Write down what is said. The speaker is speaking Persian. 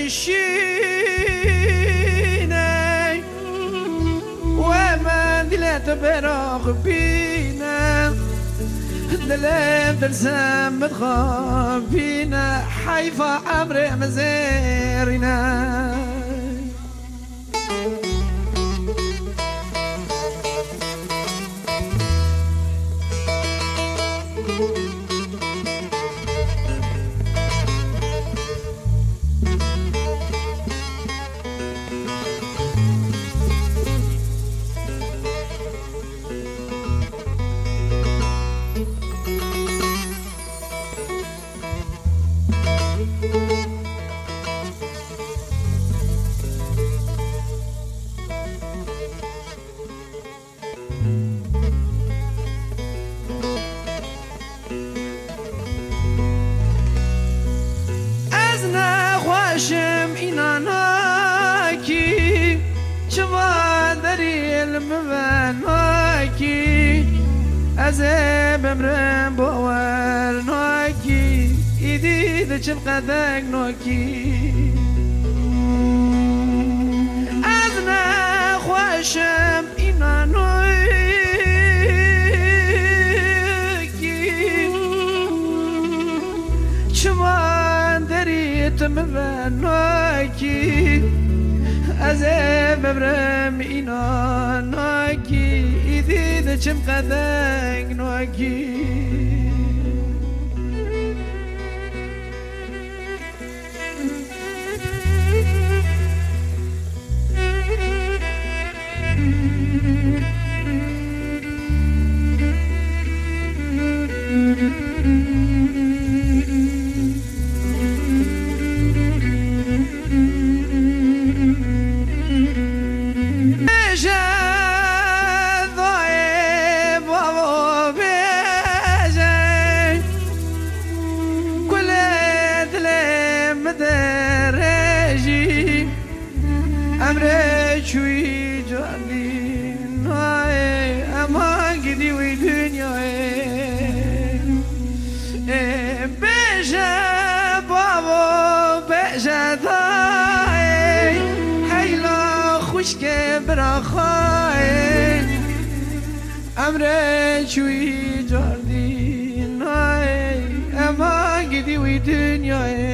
بنشینه و من دلت براغ بینه دلم درسم متخاب بینه حیفا عمر مزيرنا شم ایناناکی شما داری المبناکی از بمرم باور ناکی ایدی ده چم قدق ناکی از نخواشم ایناناکی شما تمرناکی از ببرم اینا ناکی ایدی ده چم قدنگ ناکی امره چوی جانی نای اما گدی وی دنیای بشه بابا بشه دای حیلا خوشک براخای امره چوی جانی نای اما گدی وی دنیای